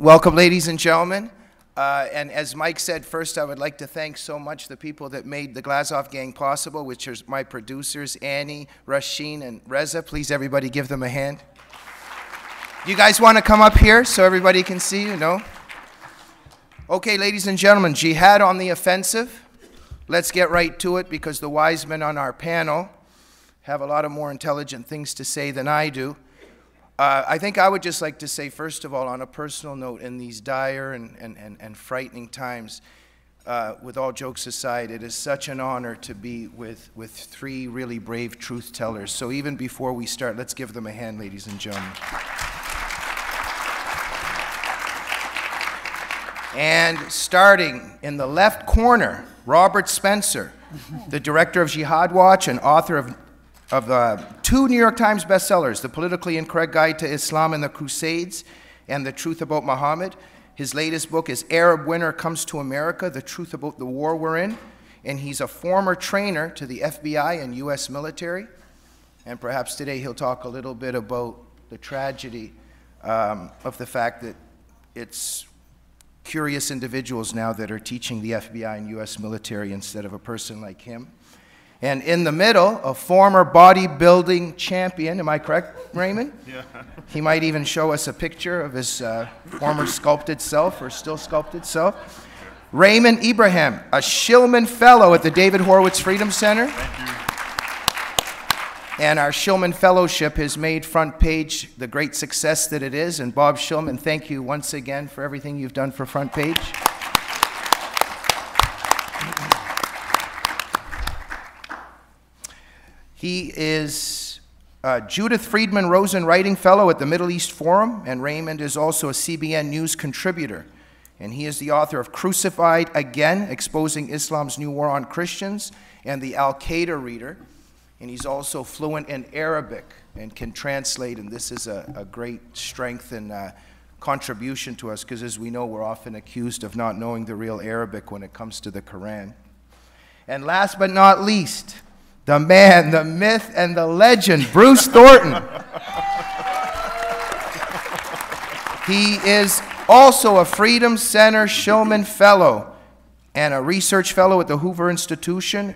Welcome, ladies and gentlemen. And as Mike said, first I would like to thank so much the people that made the Glazov gang possible, which are my producers, Annie, Rasheen, and Reza. Please, everybody, give them a hand. You guys want to come up here so everybody can see you, no? Okay, ladies and gentlemen, Jihad on the offensive. Let's get right to it because the wise men on our panel have a lot of more intelligent things to say than I do. I think I would just like to say, first of all, on a personal note, in these dire and frightening times, with all jokes aside, it is such an honor to be with three really brave truth tellers. So even before we start, let's give them a hand, ladies and gentlemen. And starting in the left corner, Robert Spencer, the director of Jihad Watch and author of two New York Times bestsellers, The Politically Incorrect Guide to Islam and the Crusades and The Truth About Muhammad. His latest book is Arab Winter Comes to America, The Truth About the War We're In. And he's a former trainer to the FBI and US military. And perhaps today he'll talk a little bit about the tragedy of the fact that it's curious individuals now that are teaching the FBI and US military instead of a person like him. And in the middle, a former bodybuilding champion, am I correct, Raymond? Yeah. He might even show us a picture of his former sculpted self, or still sculpted self. Raymond Ibrahim, a Shillman Fellow at the David Horowitz Freedom Center. Thank you. And our Shillman Fellowship has made Front Page the great success that it is. And Bob Shillman, thank you once again for everything you've done for Front Page. He is Judith Friedman Rosen Writing Fellow at the Middle East Forum, and Raymond is also a CBN News contributor. And he is the author of Crucified Again, Exposing Islam's New War on Christians, and the Al-Qaeda Reader. And he's also fluent in Arabic and can translate, and this is a great strength and contribution to us, because as we know, we're often accused of not knowing the real Arabic when it comes to the Quran. And last but not least, the man, the myth, and the legend, Bruce Thornton. He is also a Freedom Center Shillman Fellow and a research fellow at the Hoover Institution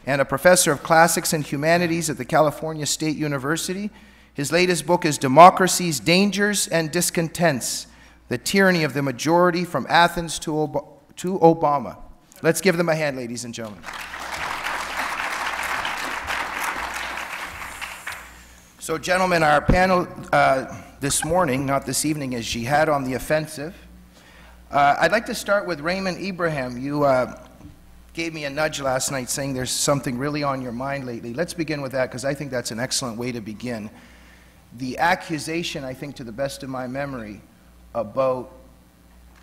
and a professor of classics and humanities at the California State University. His latest book is Democracy's Dangers and Discontents, The Tyranny of the Majority from Athens to Obama. Let's give them a hand, ladies and gentlemen. So, gentlemen, our panel this morning, not this evening, is Jihad on the Offensive. I'd like to start with Raymond Ibrahim. You gave me a nudge last night saying there's something really on your mind lately. Let's begin with that, because I think that's an excellent way to begin. The accusation, I think, to the best of my memory, about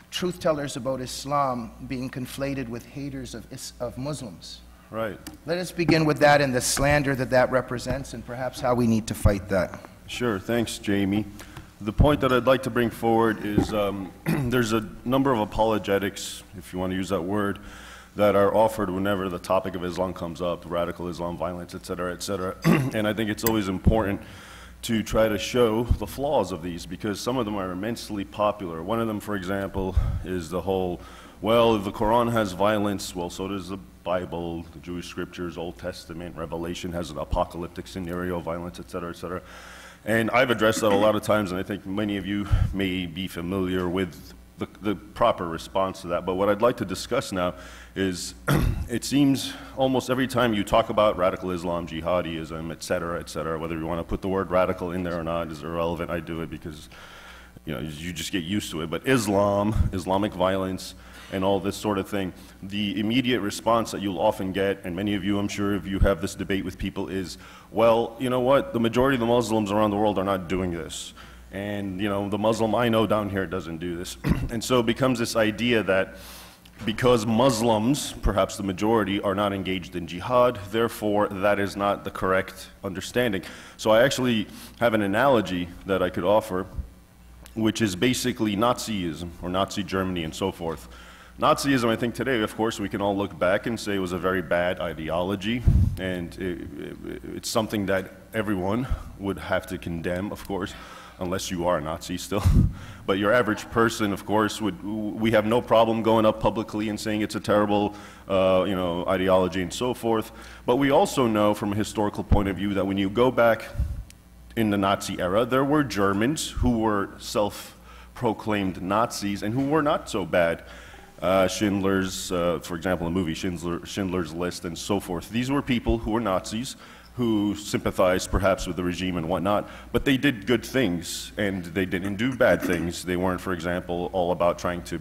truth tellers about Islam being conflated with haters of Muslims. Right. Let us begin with that and the slander that that represents, and perhaps how we need to fight that. Sure. Thanks, Jamie. The point that I'd like to bring forward is there's a number of apologetics, if you want to use that word, that are offered whenever the topic of Islam comes up, radical Islam, violence, et cetera, et cetera. And I think it's always important to try to show the flaws of these, because some of them are immensely popular. One of them, for example, is the whole, well, if the Quran has violence, well, so does the Bible, the Jewish scriptures, Old Testament, Revelation has an apocalyptic scenario, violence, et cetera, et cetera. And I've addressed that a lot of times, and I think many of you may be familiar with the proper response to that. But what I'd like to discuss now is it seems almost every time you talk about radical Islam, jihadism, et cetera, whether you want to put the word radical in there or not is irrelevant. I do it because, you know, you just get used to it. But Islam, Islamic violence, and all this sort of thing, the immediate response that you'll often get, and many of you, I'm sure, if you have this debate with people, is, well, you know what, the majority of the Muslims around the world are not doing this. And, you know, the Muslim I know down here doesn't do this. And so it becomes this idea that because Muslims, perhaps the majority, are not engaged in jihad, therefore that is not the correct understanding. So I actually have an analogy that I could offer, which is basically Nazism, or Nazi Germany and so forth. Nazism, I think today, of course, we can all look back and say it was a very bad ideology, and it's something that everyone would have to condemn, of course. unless you are a Nazi still. But your average person, of course, we have no problem going up publicly and saying it's a terrible, ideology and so forth. But we also know from a historical point of view that when you go back in the Nazi era, there were Germans who were self-proclaimed Nazis and who were not so bad. Schindler's, for example, the movie Schindler's List and so forth. These were people who were Nazis, who sympathized perhaps with the regime and whatnot, but they did good things and they didn't do bad things. They weren't, for example, all about trying to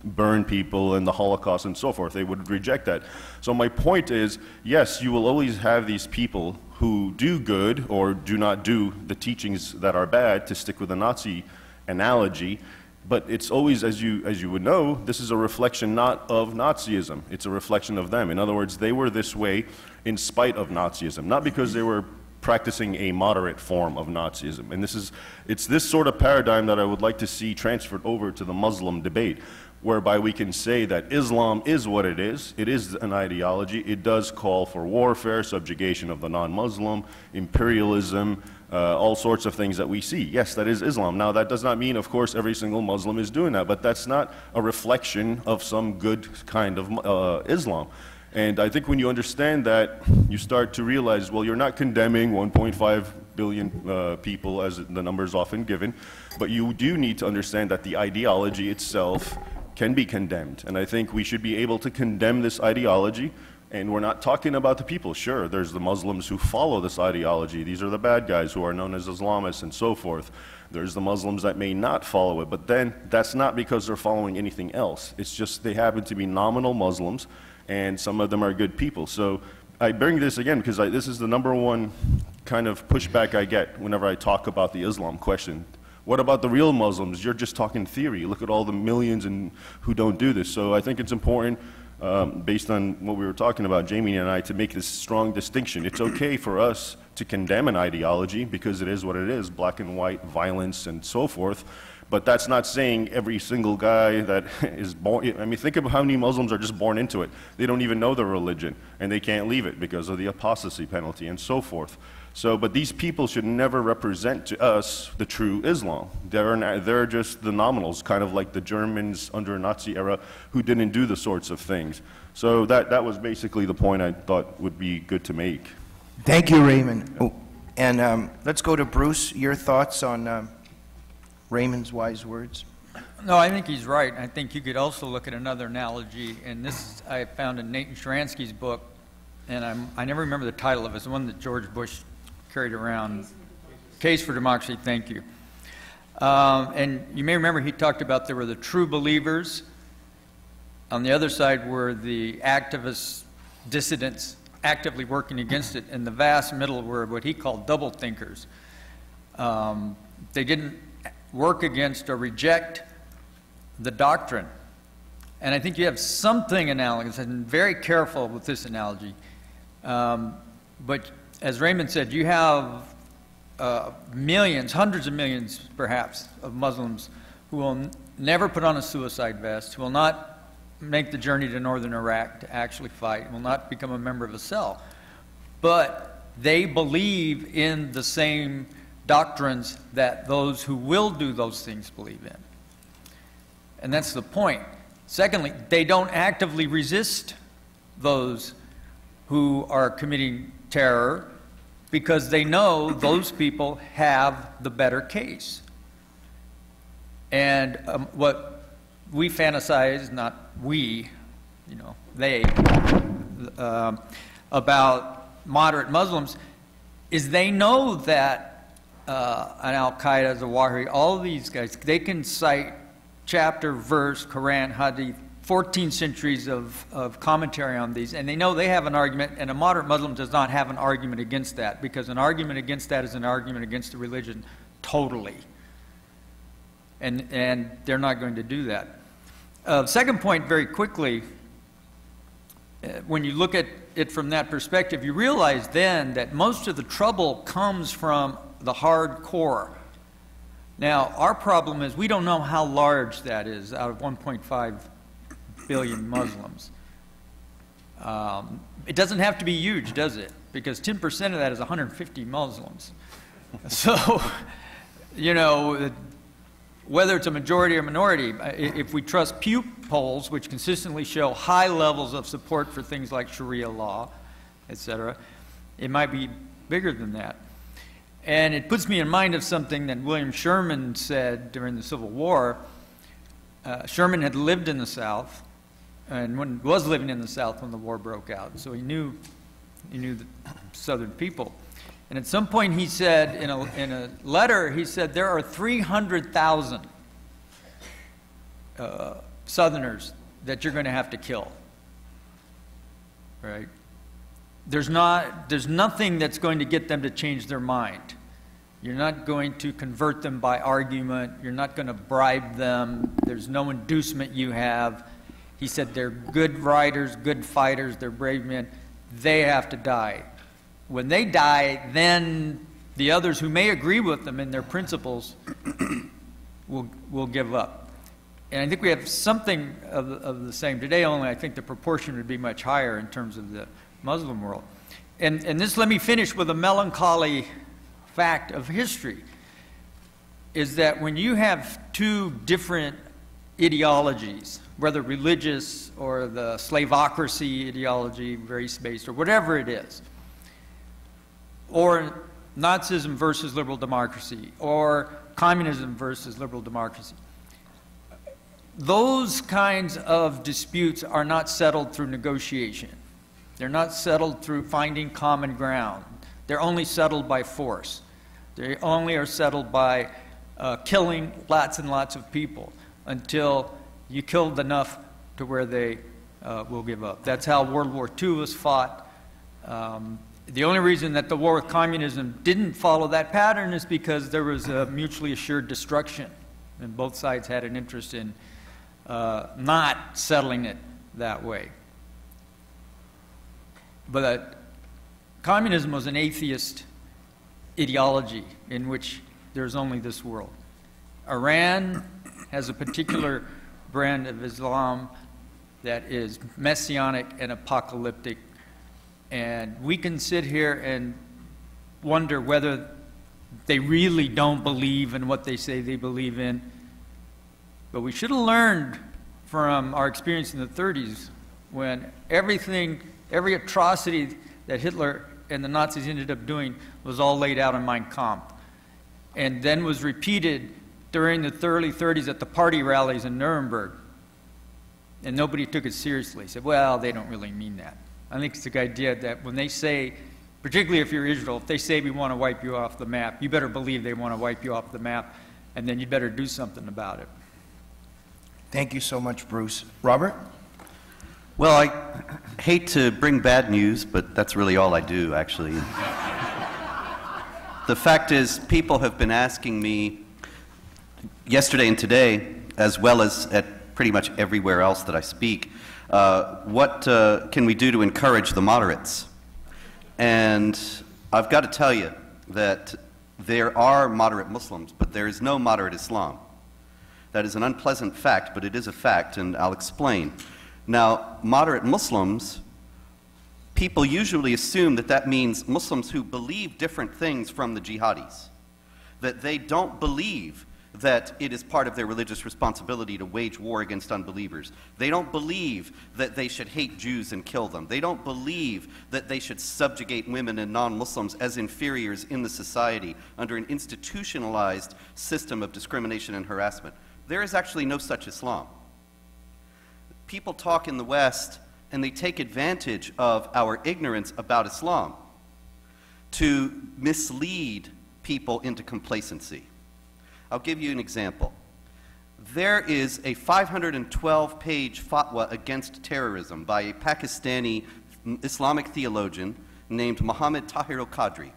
burn people and the Holocaust and so forth. They would reject that. So my point is, yes, you will always have these people who do good or do not do the teachings that are bad, to stick with the Nazi analogy. But it's always, as you would know, this is a reflection not of Nazism. It's a reflection of them. In other words, they were this way in spite of Nazism, not because they were practicing a moderate form of Nazism. And it's this sort of paradigm that I would like to see transferred over to the Muslim debate, whereby we can say that Islam is what it is. It is an ideology. It does call for warfare, subjugation of the non-Muslim, imperialism, all sorts of things that we see. Yes, that is Islam. Now, that does not mean, of course, every single Muslim is doing that, but that's not a reflection of some good kind of Islam. And I think when you understand that, you start to realize, well, you're not condemning 1.5 billion people, as the number is often given, but you do need to understand that the ideology itself can be condemned. And I think we should be able to condemn this ideology. And we're not talking about the people. Sure, there's the Muslims who follow this ideology. These are the bad guys who are known as Islamists and so forth. There's the Muslims that may not follow it. But then that's not because they're following anything else. It's just they happen to be nominal Muslims, and some of them are good people. So I bring this again because this is the number one kind of pushback I get whenever I talk about the Islam question. What about the real Muslims? You're just talking theory. Look at all the millions who don't do this. So I think it's important, based on what we were talking about, Jamie and I, to make this strong distinction. It's okay for us to condemn an ideology because it is what it is, black and white, violence and so forth. But that's not saying every single guy that is born, I mean, think of how many Muslims are just born into it. They don't even know their religion and they can't leave it because of the apostasy penalty and so forth. So, but these people should never represent to us the true Islam. They're just the nominals, kind of like the Germans under Nazi era who didn't do the sorts of things. So that was basically the point I thought would be good to make. Thank you, Raymond. Oh, and let's go to Bruce. Your thoughts on Raymond's wise words? No, I think he's right. I think you could also look at another analogy, and this I found in Nathan Sharansky's book, and I never remember the title of it. It's the one that George Bush carried around. Case for Democracy, thank you. And you may remember he talked about there were the true believers. On the other side were the activists, dissidents, actively working against it. And the vast middle were what he called double thinkers. They didn't work against or reject the doctrine. And I think you have something analogous, and very careful with this analogy. But as Raymond said, you have millions, hundreds of millions perhaps, of Muslims who will never put on a suicide vest, who will not make the journey to northern Iraq to actually fight, will not become a member of a cell. But they believe in the same doctrines that those who will do those things believe in. And that's the point. Secondly, they don't actively resist those who are committing terror because they know those people have the better case. And what we fantasize, not we, you know, they, about moderate Muslims is they know that an Al-Qaeda, Zawahiri, all these guys, they can cite chapter, verse, Quran, Hadith, 14 centuries of commentary on these, and they know they have an argument, and a moderate Muslim does not have an argument against that, because an argument against that is an argument against the religion totally. And they're not going to do that. Second point, very quickly, when you look at it from that perspective, you realize then that most of the trouble comes from the hardcore. Now, our problem is we don't know how large that is out of 1.5 billion Muslims. It doesn't have to be huge, does it? Because 10% of that is 150 Muslims. So you know, whether it's a majority or minority, if we trust Pew polls, which consistently show high levels of support for things like Sharia law, et cetera, it might be bigger than that. And it puts me in mind of something that William Sherman said during the Civil War. Sherman had lived in the South, and was living in the South when the war broke out, so he knew the Southern people. And at some point he said, in a letter, he said, there are 300,000 Southerners that you're going to have to kill, right? There's nothing that's going to get them to change their mind. You're not going to convert them by argument. You're not going to bribe them. There's no inducement you have. He said they're good riders, good fighters, they're brave men. They have to die. When they die, then the others who may agree with them in their principles will give up. And I think we have something of the same today, only I think the proportion would be much higher in terms of the Muslim world. And this, let me finish with a melancholy fact of history, is that when you have two different ideologies, whether religious or the slavocracy ideology, race-based, or whatever it is, or Nazism versus liberal democracy, or communism versus liberal democracy, those kinds of disputes are not settled through negotiation. They're not settled through finding common ground. They're only settled by force. They only are settled by killing lots and lots of people until you killed enough to where they will give up. That's how World War II was fought. The only reason that the war with communism didn't follow that pattern is because there was a mutually assured destruction, and both sides had an interest in not settling it that way. But communism was an atheist ideology in which there's only this world. Iran has a particular brand of Islam that is messianic and apocalyptic, and we can sit here and wonder whether they really don't believe in what they say they believe in. But we should have learned from our experience in the 30s when every atrocity that Hitler and the Nazis ended up doing was all laid out in Mein Kampf, and then was repeated during the early 30s at the party rallies in Nuremberg. And nobody took it seriously. Said, well, they don't really mean that. I think it's the idea that when they say, particularly if you're Israel, if they say we want to wipe you off the map, you better believe they want to wipe you off the map, and then you better do something about it. Thank you so much, Bruce. Robert? Well, I hate to bring bad news, but that's really all I do, actually. The fact is, people have been asking me yesterday and today, as well as at pretty much everywhere else that I speak, what can we do to encourage the moderates? And I've got to tell you that there are moderate Muslims, but there is no moderate Islam. That is an unpleasant fact, but it is a fact, and I'll explain. Now, moderate Muslims, people usually assume that that means Muslims who believe different things from the jihadis, that they don't believe that it is part of their religious responsibility to wage war against unbelievers. They don't believe that they should hate Jews and kill them. They don't believe that they should subjugate women and non-Muslims as inferiors in the society under an institutionalized system of discrimination and harassment. There is actually no such Islam. People talk in the West and they take advantage of our ignorance about Islam to mislead people into complacency. I'll give you an example. There is a 512-page fatwa against terrorism by a Pakistani Islamic theologian named Muhammad Tahir al-Qadri.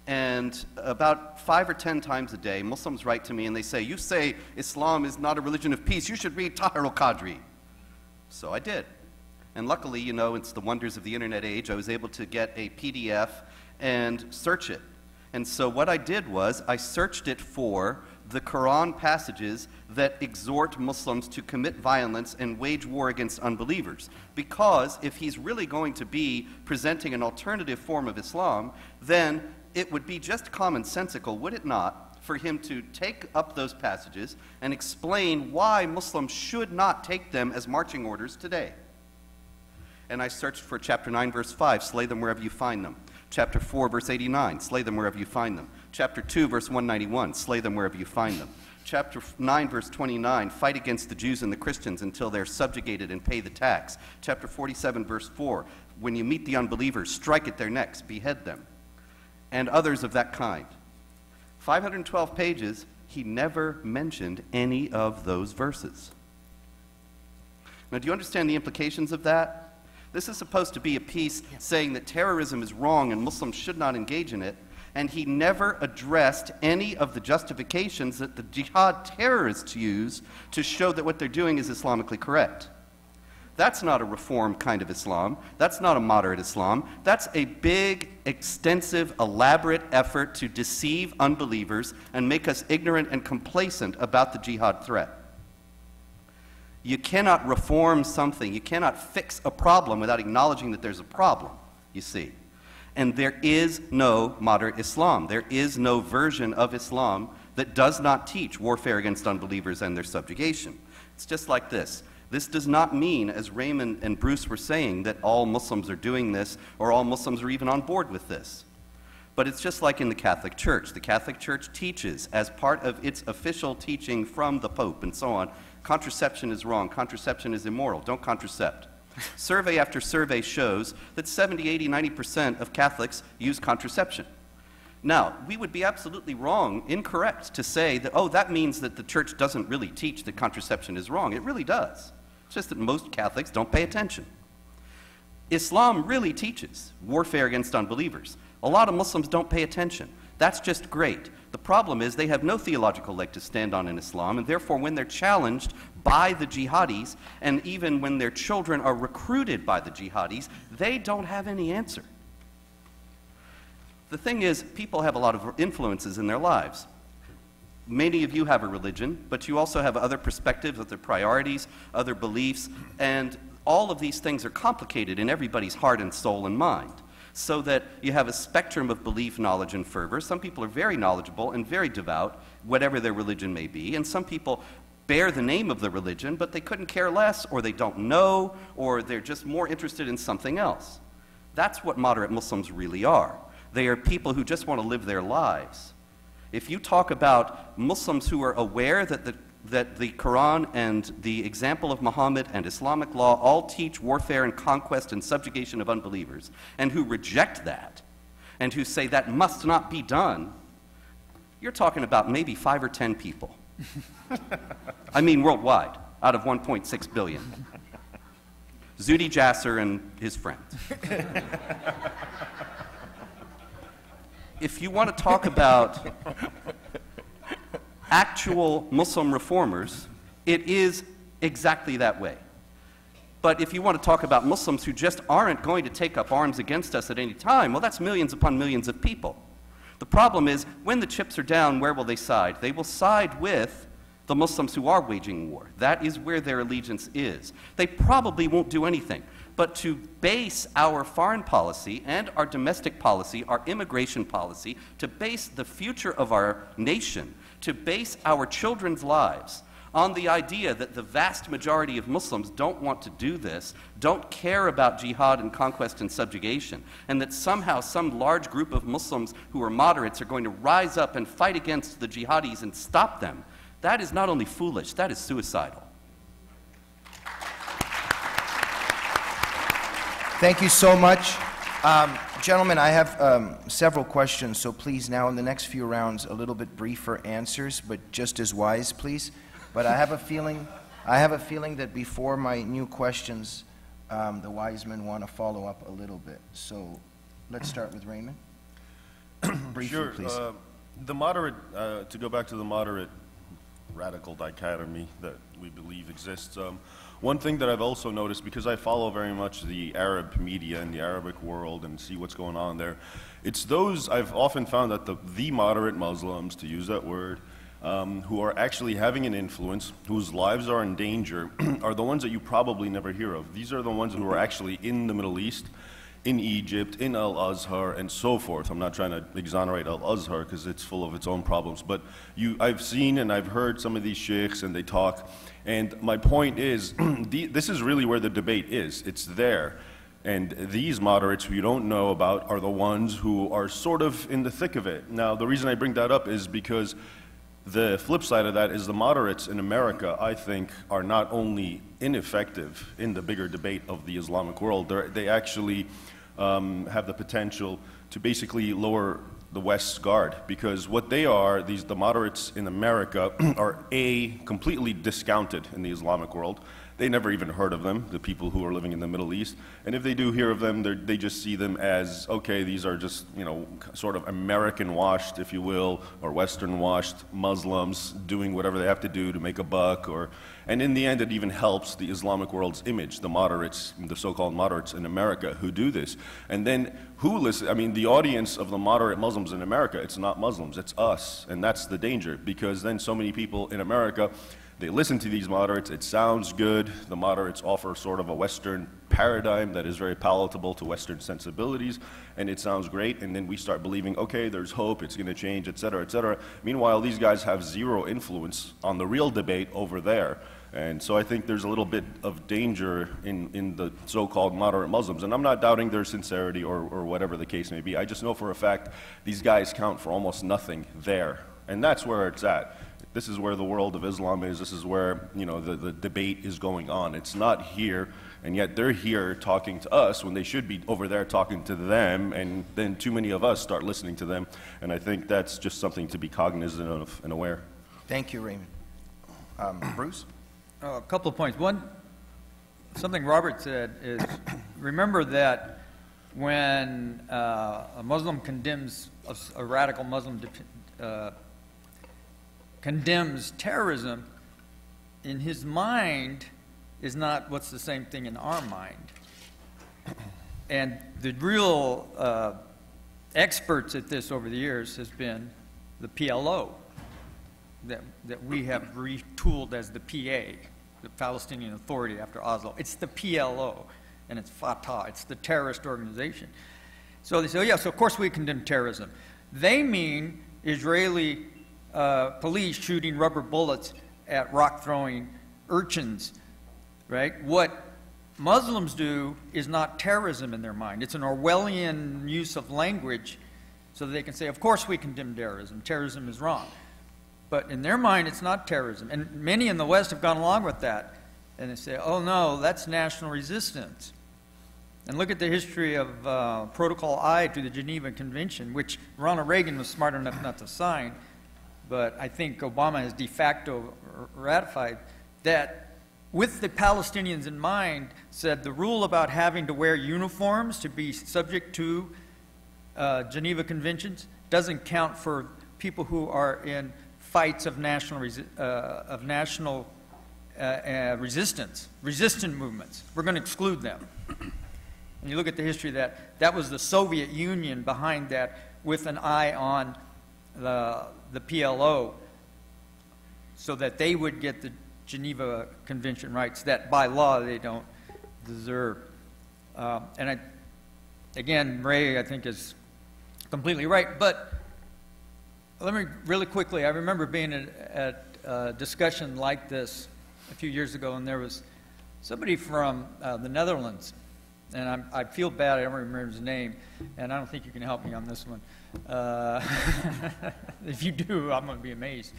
And about 5 or 10 times a day, Muslims write to me and they say, you say Islam is not a religion of peace, you should read Tahir al-Qadri. So I did. And luckily, you know, it's the wonders of the internet age, I was able to get a PDF and search it. And so what I did was I searched it for the Quran passages that exhort Muslims to commit violence and wage war against unbelievers. Because if he's really going to be presenting an alternative form of Islam, then it would be just commonsensical, would it not, for him to take up those passages and explain why Muslims should not take them as marching orders today. And I searched for chapter 9, verse 5, slay them wherever you find them. Chapter 4, verse 89, slay them wherever you find them. Chapter 2, verse 191, slay them wherever you find them. Chapter 9, verse 29, fight against the Jews and the Christians until they're subjugated and pay the tax. Chapter 47, verse 4, when you meet the unbelievers, strike at their necks, behead them. And others of that kind. 512 pages, he never mentioned any of those verses. Now, do you understand the implications of that? This is supposed to be a piece saying that terrorism is wrong and Muslims should not engage in it, and he never addressed any of the justifications that the jihad terrorists use to show that what they're doing is Islamically correct. That's not a reform kind of Islam. That's not a moderate Islam. That's a big, extensive, elaborate effort to deceive unbelievers and make us ignorant and complacent about the jihad threat. You cannot reform something. You cannot fix a problem without acknowledging that there's a problem, you see. And there is no moderate Islam. There is no version of Islam that does not teach warfare against unbelievers and their subjugation. It's just like this. This does not mean, as Raymond and Bruce were saying, that all Muslims are doing this or all Muslims are even on board with this. But it's just like in the Catholic Church. The Catholic Church teaches, as part of its official teaching from the Pope and so on, contraception is wrong, contraception is immoral, don't contracept. Survey after survey shows that 70, 80, 90% of Catholics use contraception. Now, we would be absolutely wrong, incorrect, to say that, oh, that means that the church doesn't really teach that contraception is wrong. It really does. It's just that most Catholics don't pay attention. Islam really teaches warfare against unbelievers. A lot of Muslims don't pay attention. That's just great. The problem is they have no theological leg to stand on in Islam, and therefore when they're challenged by the jihadis, and even when their children are recruited by the jihadis, they don't have any answer. The thing is, people have a lot of influences in their lives. Many of you have a religion, but you also have other perspectives, other priorities, other beliefs, and all of these things are complicated in everybody's heart and soul and mind. So that you have a spectrum of belief, knowledge, and fervor. Some people are very knowledgeable and very devout, whatever their religion may be, and some people bear the name of the religion, but they couldn't care less, or they don't know, or they're just more interested in something else. That's what moderate Muslims really are. They are people who just want to live their lives. If you talk about Muslims who are aware that the Quran and the example of Muhammad and Islamic law all teach warfare and conquest and subjugation of unbelievers, and who reject that, and who say that must not be done, you're talking about maybe 5 or 10 people. I mean worldwide, out of 1.6 billion. Zuhdi Jasser and his friends. If you want to talk about actual Muslim reformers, it is exactly that way. But if you want to talk about Muslims who just aren't going to take up arms against us at any time, well, that's millions upon millions of people. The problem is, when the chips are down, where will they side? They will side with the Muslims who are waging war. That is where their allegiance is. They probably won't do anything. But to base our foreign policy and our domestic policy, our immigration policy, to base the future of our nation, to base our children's lives on the idea that the vast majority of Muslims don't want to do this, don't care about jihad and conquest and subjugation, and that somehow some large group of Muslims who are moderates are going to rise up and fight against the jihadis and stop them, that is not only foolish, that is suicidal. Thank you so much. Gentlemen, I have several questions, so please now in the next few rounds, a little bit briefer answers, but just as wise, please. But I have a feeling that before my new questions, the wise men want to follow up a little bit. So let's start with Raymond. Briefly, sure. please. The moderate, to go back to the moderate radical dichotomy that we believe exists, one thing that I've also noticed, because I follow very much the Arab media and the Arabic world and see what's going on there, it's those, I've often found that the moderate Muslims, to use that word, who are actually having an influence, whose lives are in danger, are the ones that you probably never hear of. These are the ones who are actually in the Middle East, in Egypt, in Al-Azhar, and so forth. I'm not trying to exonerate Al-Azhar because it's full of its own problems, but I've seen and I've heard some of these sheikhs and they talk, and my point is, this is really where the debate is. It's there. And these moderates who you don't know about are the ones who are sort of in the thick of it. Now, the reason I bring that up is because the flip side of that is the moderates in America, I think, are not only ineffective in the bigger debate of the Islamic world, they actually have the potential to basically lower the West's guard, because what they are, the moderates in America, are completely discounted in the Islamic world. They never even heard of them, the people who are living in the Middle East. And if they do hear of them, they just see them as, okay, these are just, sort of American-washed, if you will, or Western-washed Muslims doing whatever they have to do to make a buck. And in the end, it even helps the Islamic world's image, the moderates, the so-called moderates in America who do this. And then who listen? I mean, the audience of the moderate Muslims in America, it's not Muslims, it's us. And that's the danger, because then so many people in America, they listen to these moderates, it sounds good, the moderates offer sort of a Western paradigm that is very palatable to Western sensibilities, and it sounds great, and then we start believing, okay, there's hope, it's going to change, et cetera, et cetera. Meanwhile, these guys have zero influence on the real debate over there. And so I think there's a little bit of danger in the so-called moderate Muslims. And I'm not doubting their sincerity or whatever the case may be. I just know for a fact these guys count for almost nothing there. And that's where it's at. This is where the world of Islam is. This is where, the debate is going on. It's not here, and yet they're here talking to us when they should be over there talking to them, and then too many of us start listening to them. And I think that's just something to be cognizant of and aware. Thank you, Raymond. Bruce? A couple of points. One, something Robert said is, remember that when a Muslim condemns, a radical Muslim condemns terrorism, in his mind is not what's the same thing in our mind. And the real experts at this over the years has been the PLO, that we have retooled as the PA, the Palestinian Authority after Oslo. It's the PLO, and it's Fatah. It's the terrorist organization. So they say, oh, yeah, so of course we condemn terrorism. They mean Israeli police shooting rubber bullets at rock-throwing urchins, right? What Muslims do is not terrorism in their mind. It's an Orwellian use of language so that they can say, of course we condemn terrorism. Terrorism is wrong. But in their mind, it's not terrorism. And many in the West have gone along with that. And they say, oh, no, that's national resistance. And look at the history of Protocol I to the Geneva Convention, which Ronald Reagan was smart enough not to sign. But I think Obama has de facto ratified that, with the Palestinians in mind, said the rule about having to wear uniforms to be subject to Geneva Conventions doesn't count for people who are in fights of national resistance, resistant movements. We're going to exclude them. And you look at the history of that was the Soviet Union behind that, with an eye on the PLO, so that they would get the Geneva Convention rights that by law they don't deserve. And again, Ray, I think, is completely right. But let me really quickly, I remember being at a discussion like this a few years ago, and there was somebody from the Netherlands, and I feel bad, I don't remember his name, and I don't think you can help me on this one. If you do, I'm going to be amazed.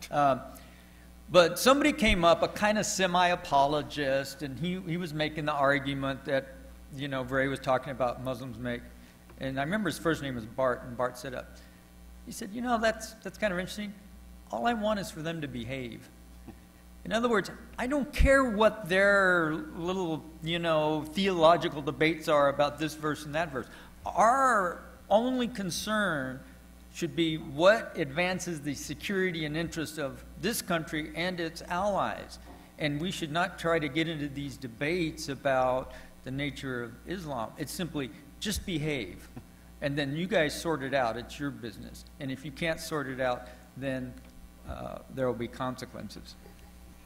But somebody came up, a kind of semi-apologist, and he was making the argument that, Ray was talking about Muslims make. And I remember his first name was Bart, and Bart said, he said, that's kind of interesting. All I want is for them to behave. In other words, I don't care what their little, theological debates are about this verse and that verse. Our only concern should be what advances the security and interest of this country and its allies. And we should not try to get into these debates about the nature of Islam. It's simply just behave. And then you guys sort it out. It's your business. And if you can't sort it out, then there will be consequences.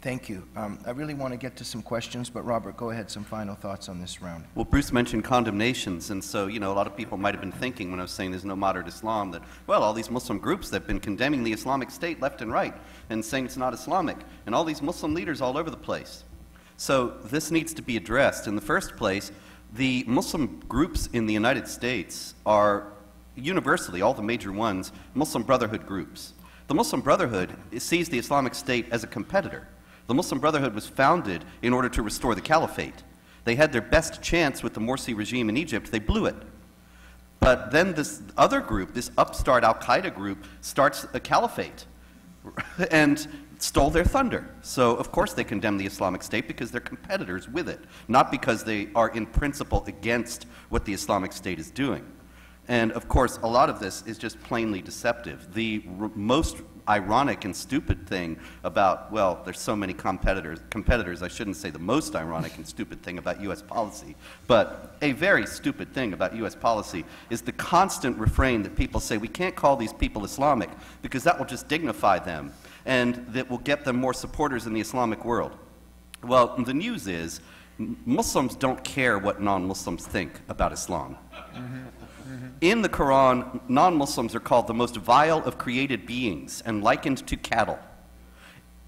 Thank you. I really want to get to some questions, but Robert, go ahead, some final thoughts on this round. Well, Bruce mentioned condemnations, and so, a lot of people might have been thinking when I was saying there's no moderate Islam that, well, all these Muslim groups that have been condemning the Islamic State left and right and saying it's not Islamic, and all these Muslim leaders all over the place. So this needs to be addressed. In the first place, the Muslim groups in the United States are universally, all the major ones, Muslim Brotherhood groups. The Muslim Brotherhood sees the Islamic State as a competitor. The Muslim Brotherhood was founded in order to restore the caliphate. They had their best chance with the Morsi regime in Egypt. They blew it. But then this other group, this upstart al-Qaeda group, starts a caliphate and stole their thunder. So, of course, they condemn the Islamic State because they're competitors with it, not because they are in principle against what the Islamic State is doing. And, of course, a lot of this is just plainly deceptive. The most ironic and stupid thing about, well, there's so many competitors, I shouldn't say the most ironic and stupid thing about U.S. policy, but a very stupid thing about U.S. policy is the constant refrain that people say, we can't call these people Islamic because that will just dignify them and that will get them more supporters in the Islamic world. Well, the news is Muslims don't care what non-Muslims think about Islam. In the Quran, non-Muslims are called the most vile of created beings and likened to cattle.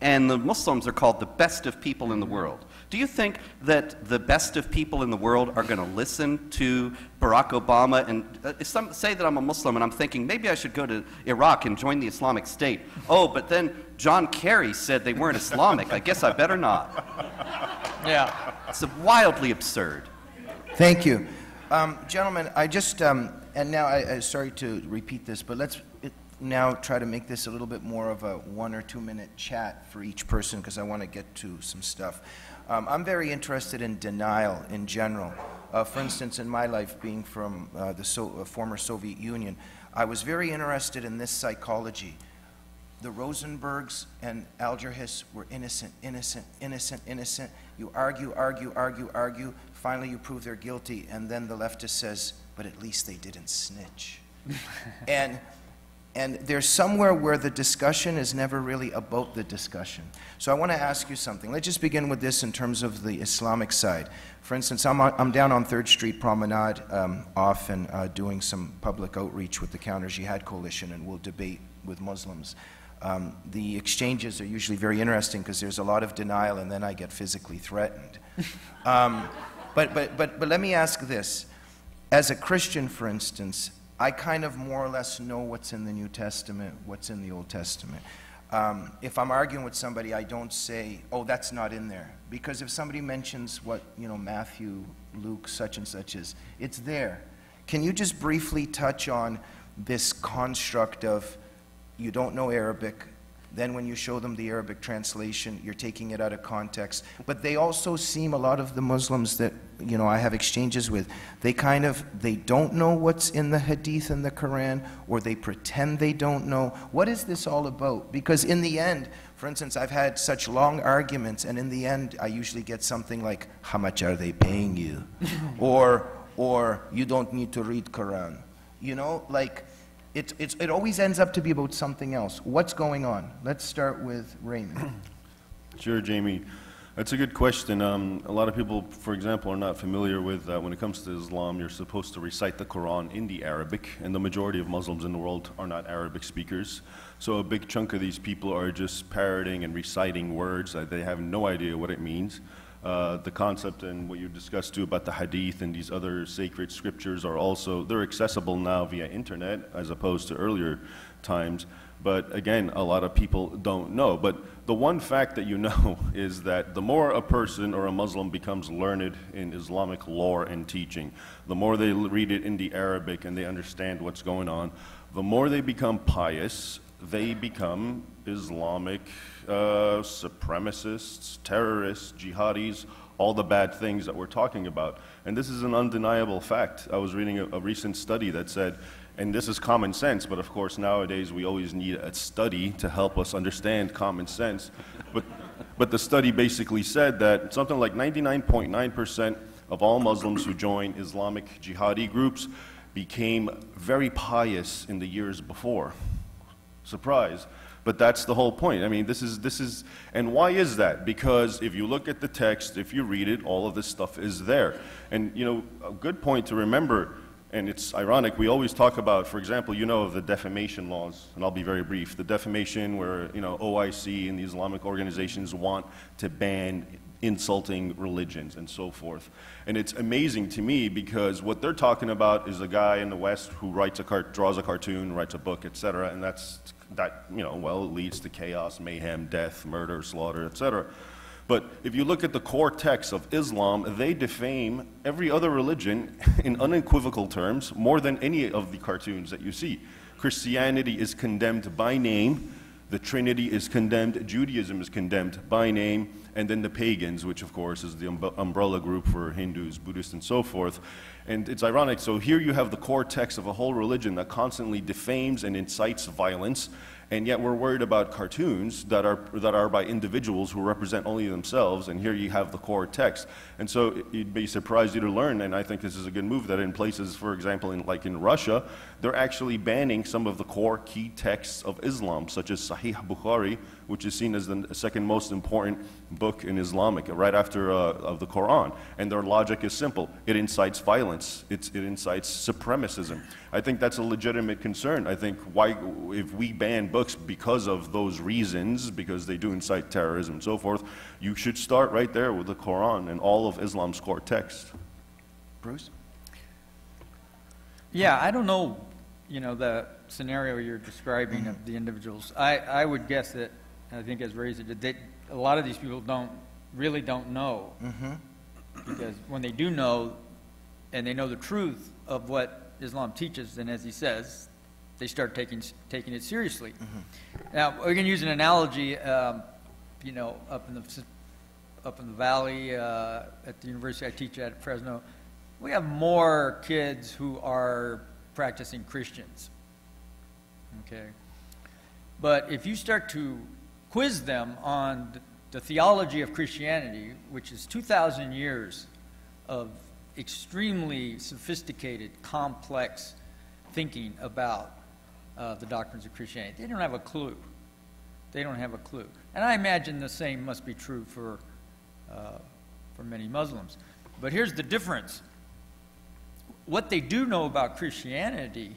And the Muslims are called the best of people in the world. Do you think that the best of people in the world are going to listen to Barack Obama? And some say that I'm a Muslim and I'm thinking, maybe I should go to Iraq and join the Islamic State. Oh, but then John Kerry said they weren't Islamic. I guess I better not. Yeah. It's wildly absurd. Thank you. Gentlemen, I just, and now I'm sorry to repeat this, but let's now try to make this a little bit more of a 1 or 2 minute chat for each person because I want to get to some stuff. I'm very interested in denial in general. For instance, in my life, being from the former Soviet Union, I was very interested in this psychology. The Rosenbergs and Algerhis were innocent, innocent, innocent, innocent. You argue, argue, argue, argue. Finally, you prove they're guilty, and then the leftist says, but at least they didn't snitch. and there's somewhere where the discussion is never really about the discussion. So I want to ask you something. Let's just begin with this in terms of the Islamic side. For instance, I'm down on 3rd Street Promenade often doing some public outreach with the Counter Jihad Coalition, and we'll debate with Muslims. The exchanges are usually very interesting because there's a lot of denial and then I get physically threatened. But let me ask this. As a Christian, for instance, I kind of more or less know what's in the New Testament, what's in the Old Testament. If I'm arguing with somebody, I don't say, oh, that's not in there. Because if somebody mentions what, Matthew, Luke, such and such is, it's there. Can you just briefly touch on this construct of you don't know Arabic, then when you show them the Arabic translation, you're taking it out of context. But they also seem, a lot of the Muslims that, I have exchanges with, they don't know what's in the Hadith and the Quran, or they pretend they don't know. What is this all about? Because in the end, for instance, I've had such long arguments, and in the end, I usually get something like, how much are they paying you? or you don't need to read Quran. It always ends up to be about something else. What's going on? Let's start with Raymond. Sure, Jamie. That's a good question. A lot of people, for example, are not familiar with when it comes to Islam, you're supposed to recite the Quran in the Arabic, and the majority of Muslims in the world are not Arabic speakers. So a big chunk of these people are just parroting and reciting words that they have no idea what it means. The concept and what you discussed too about the hadith and these other sacred scriptures are also, they're accessible now via internet as opposed to earlier times. But again, a lot of people don't know. But the one fact that you know is that the more a person or a Muslim becomes learned in Islamic lore and teaching, the more they read it in the Arabic and they understand what's going on, the more they become pious, they become Islamic supremacists, terrorists, jihadis, all the bad things that we're talking about. And this is an undeniable fact. I was reading a recent study that said, and this is common sense, but of course nowadays we always need a study to help us understand common sense. But the study basically said that something like 99.9% of all Muslims who join Islamic jihadi groups became very pious in the years before. Surprise. But that's the whole point. I mean, this is, and why is that? Because if you look at the text, if you read it, all of this stuff is there. And, you know, a good point to remember, and it's ironic, we always talk about, for example, you know, of the defamation laws, and I'll be very brief. The defamation where, you know, OIC and the Islamic organizations want to ban insulting religions and so forth. And it's amazing to me because what they're talking about is a guy in the West who draws a cartoon, writes a book, etc., and that, you know, well, it leads to chaos, mayhem, death, murder, slaughter, etc. But if you look at the core texts of Islam, they defame every other religion in unequivocal terms more than any of the cartoons that you see. Christianity is condemned by name, the Trinity is condemned, Judaism is condemned by name, and then the pagans, which of course is the umbrella group for Hindus, Buddhists, and so forth. And it's ironic, so here you have the core text of a whole religion that constantly defames and incites violence, and yet we're worried about cartoons that are by individuals who represent only themselves, and here you have the core text. And so you'd be surprised to learn, and I think this is a good move, that in places, for example, like in Russia, they're actually banning some of the core key texts of Islam, such as Sahih Bukhari, which is seen as the second most important book in Islamic, right after of the Quran. And their logic is simple. It incites violence. It incites supremacism. I think that's a legitimate concern. I think if we ban books because of those reasons, because they do incite terrorism and so forth, you should start right there with the Quran and all of Islam's core text. Bruce? Yeah, I don't know, you know, the scenario you're describing of the individuals. I would guess that, I think as Ray said, that a lot of these people really don't know. Because when they do know, and they know the truth of what Islam teaches, then as he says, they start taking it seriously. Now, we can use an analogy, you know, up in the valley at the university I teach at Fresno, we have more kids who are practicing Christians, okay? But if you start to quiz them on the theology of Christianity, which is 2,000 years of extremely sophisticated, complex thinking about the doctrines of Christianity, they don't have a clue. They don't have a clue. And I imagine the same must be true for many Muslims. But here's the difference. What they do know about Christianity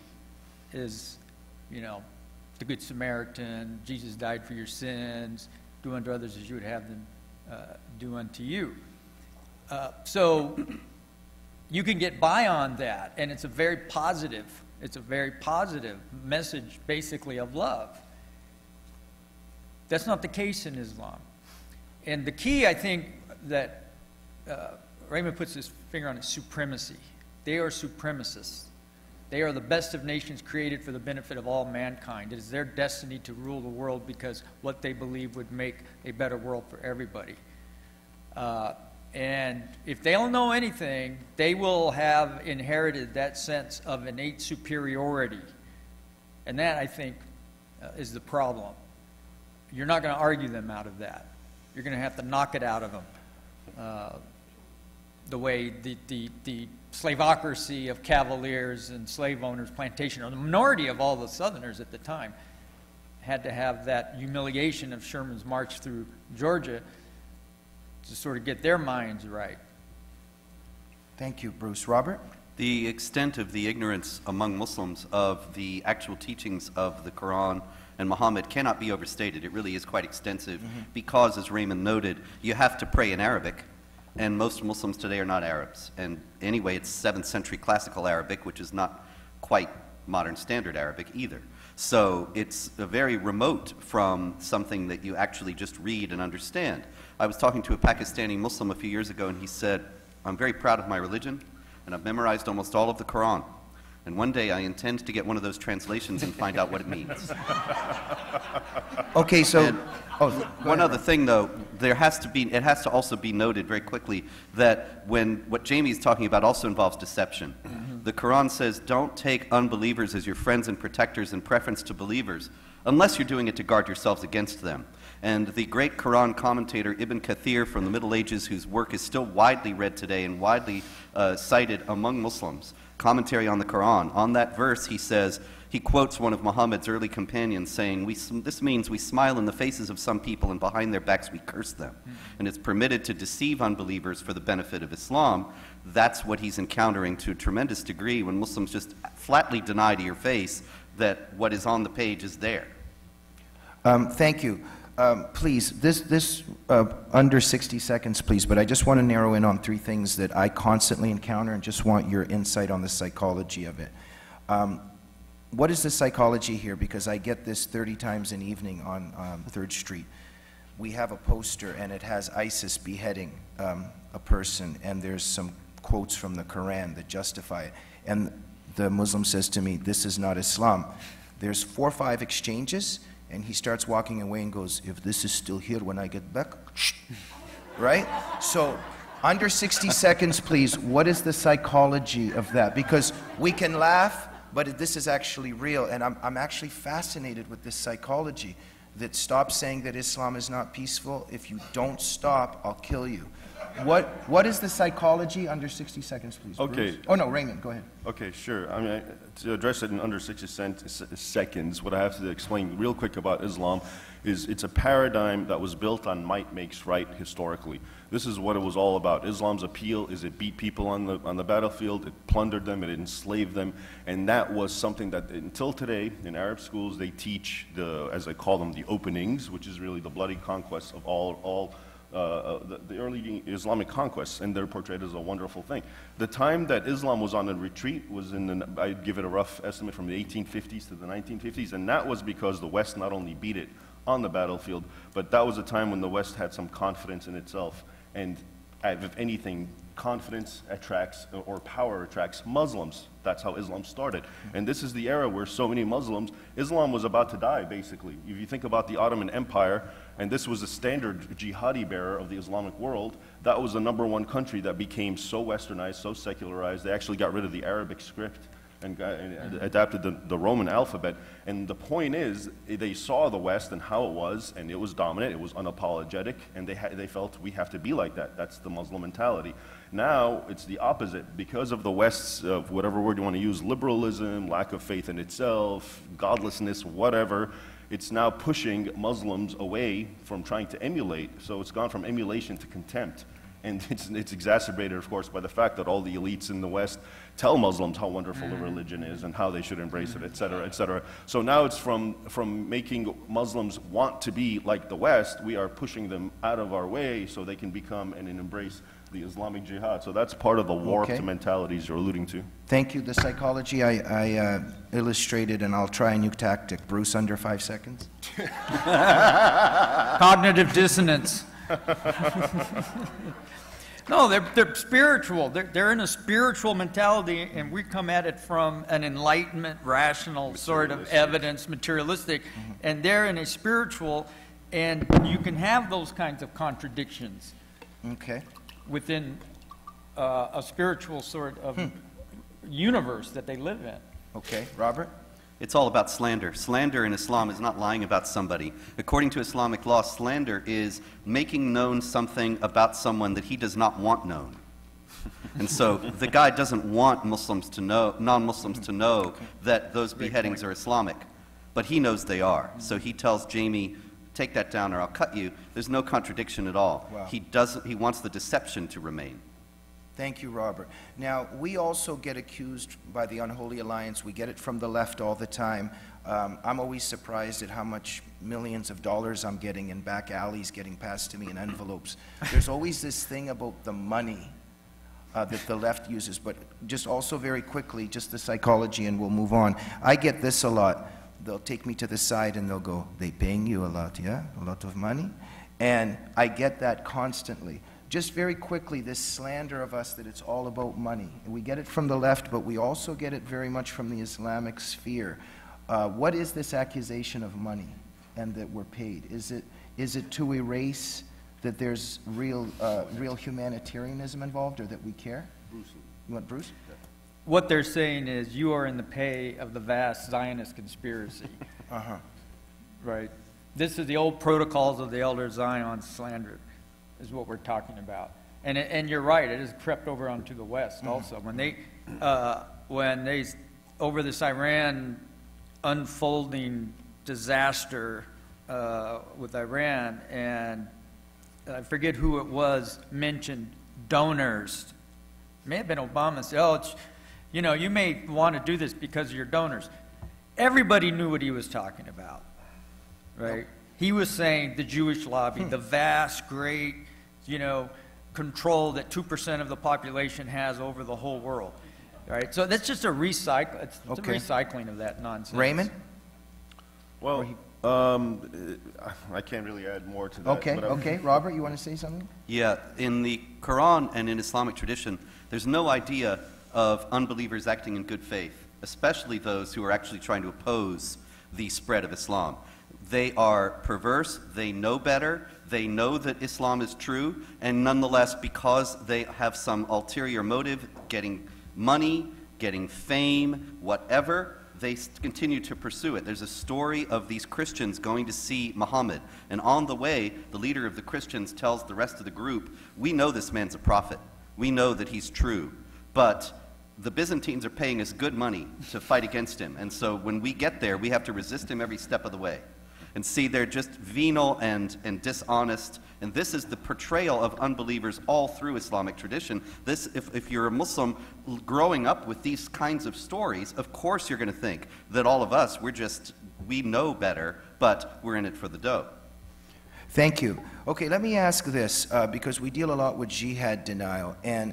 is, you know, the Good Samaritan, Jesus died for your sins, do unto others as you would have them do unto you. So you can get by on that, and it's a very positive message, basically, of love. That's not the case in Islam. And the key, I think, that Raymond puts his finger on is supremacy. They are supremacists. They are the best of nations created for the benefit of all mankind. It is their destiny to rule the world because what they believe would make a better world for everybody. And if they don't know anything, they will have inherited that sense of innate superiority. And that, I think, is the problem. You're not going to argue them out of that. You're going to have to knock it out of them. The way the slavocracy of cavaliers and slave owners, plantation, or the minority of all the Southerners at the time, had to have that humiliation of Sherman's march through Georgia to sort of get their minds right. Thank you, Bruce. Robert? The extent of the ignorance among Muslims of the actual teachings of the Quran and Muhammad cannot be overstated. It really is quite extensive because, as Raymond noted, you have to pray in Arabic, and most Muslims today are not Arabs. And anyway, it's 7th century classical Arabic, which is not quite modern standard Arabic either. So it's very remote from something that you actually just read and understand. I was talking to a Pakistani Muslim a few years ago, and he said, I'm very proud of my religion, and I've memorized almost all of the Quran. And one day I intend to get one of those translations and find out what it means. Okay, so... One other thing, though, it has to also be noted very quickly that what Jamie's talking about also involves deception. The Quran says, don't take unbelievers as your friends and protectors in preference to believers, unless you're doing it to guard yourselves against them. And the great Quran commentator Ibn Kathir from the Middle Ages, whose work is still widely read today and widely cited among Muslims, commentary on the Quran. On that verse, he says, he quotes one of Muhammad's early companions saying, this means we smile in the faces of some people and behind their backs we curse them. And it's permitted to deceive unbelievers for the benefit of Islam. That's what he's encountering to a tremendous degree when Muslims just flatly deny to your face that what is on the page is there. Thank you. Please, this under 60 seconds, please, but I just want to narrow in on 3 things that I constantly encounter and just want your insight on the psychology of it. What is the psychology here? Because I get this 30 times an evening on 3rd Street. We have a poster and it has ISIS beheading a person, and there's some quotes from the Quran that justify it. And the Muslim says to me, this is not Islam. There's 4 or 5 exchanges, and he starts walking away and goes, if this is still here when I get back, shh. Right? So under 60 seconds, please, what is the psychology of that? Because we can laugh, but this is actually real, and I'm actually fascinated with this psychology that stop saying that Islam is not peaceful. If you don't stop, I'll kill you. What is the psychology? Under 60 seconds, please. Okay. Bruce? Oh no, Raymond, go ahead. Okay, sure. I mean, to address it in under 60 seconds, what I have to explain real quick about Islam is it's a paradigm that was built on might makes right historically. This is what it was all about. Islam's appeal is it beat people on the battlefield, it plundered them, it enslaved them, and that was something that until today in Arab schools they teach as I call them, the openings, which is really the bloody conquest of the early Islamic conquests, and they're portrayed as a wonderful thing. The time that Islam was on a retreat was I'd give it a rough estimate, from the 1850s to the 1950s, and that was because the West not only beat it on the battlefield, but that was a time when the West had some confidence in itself, and if anything, confidence attracts, or power attracts Muslims. That's how Islam started. And this is the era where so many Muslims, Islam was about to die, basically. If you think about the Ottoman Empire, and this was a standard jihadi bearer of the Islamic world, that was the #1 country that became so westernized, so secularized, they actually got rid of the Arabic script and adapted the Roman alphabet. And the point is, they saw the West and how it was, and it was dominant, it was unapologetic, and they felt we have to be like that. That's the Muslim mentality. Now, it's the opposite. Because of the West's, whatever word you want to use, liberalism, lack of faith in itself, godlessness, whatever, it's now pushing Muslims away from trying to emulate. So it's gone from emulation to contempt. And it's exacerbated, of course, by the fact that all the elites in the West tell Muslims how wonderful the religion is and how they should embrace it, et cetera, et cetera. So now it's from making Muslims want to be like the West, we are pushing them out of our way so they can become and embrace the Islamic Jihad. So that's part of the warped mentalities you're alluding to. Thank you. The psychology I illustrated, and I'll try a new tactic. Bruce, under 5 seconds. Cognitive dissonance. No, they're spiritual. They're in a spiritual mentality, and we come at it from an enlightenment, rational sort of evidence, materialistic, and they're in a spiritual, and you can have those kinds of contradictions within a spiritual sort of universe that they live in. Okay, Robert? It's all about slander. Slander in Islam is not lying about somebody. According to Islamic law, slander is making known something about someone that he does not want known. And so the guy doesn't want Muslims to know, non-Muslims to know that those beheadings are Islamic, but he knows they are. So he tells Jamie, take that down or I'll cut you. There's no contradiction at all. Wow. He wants the deception to remain. Thank you, Robert. Now, we also get accused by the Unholy Alliance. We get it from the left all the time. I'm always surprised at how much millions of dollars I'm getting in back alleys getting passed to me in envelopes. There's always this thing about the money that the left uses, but just also very quickly, just the psychology, and we'll move on. I get this a lot. They'll take me to the side and they'll go, they paying you a lot, yeah? A lot of money? And I get that constantly. Just very quickly, this slander of us that it's all about money. We get it from the left, but we also get it very much from the Islamic sphere. What is this accusation of money and that we're paid? Is it to erase that there's real humanitarianism involved, or that we care? Bruce. You want Bruce? What they're saying is you are in the pay of the vast Zionist conspiracy. Right. This is the old protocols of the Elder Zion slander, is what we're talking about. And you're right, it has crept over onto the West also. When they when over this Iran unfolding disaster with Iran, and I forget who it was mentioned donors. It may have been Obama said, "Oh, you may want to do this because of your donors." Everybody knew what he was talking about, right? He was saying the Jewish lobby, the vast, great, control that 2% of the population has over the whole world, right? So that's just a recycle. It's a recycling of that nonsense. Raymond? Well, I can't really add more to that. Okay. Robert, you want to say something? Yeah, in the Quran and in Islamic tradition, there's no idea of unbelievers acting in good faith, especially those who are actually trying to oppose the spread of Islam. They are perverse, they know better, they know that Islam is true, and nonetheless, because they have some ulterior motive, getting money, getting fame, whatever, they continue to pursue it. There's a story of these Christians going to see Muhammad, and on the way, the leader of the Christians tells the rest of the group, "We know this man's a prophet. We know that he's true, but the Byzantines are paying us good money to fight against him, and so when we get there, we have to resist him every step of the way." And see, they're just venal and dishonest, and this is the portrayal of unbelievers all through Islamic tradition. This, if you're a Muslim growing up with these kinds of stories, of course you're going to think that all of us, we know better, but we're in it for the dough. Thank you. Okay, let me ask this, because we deal a lot with jihad denial, and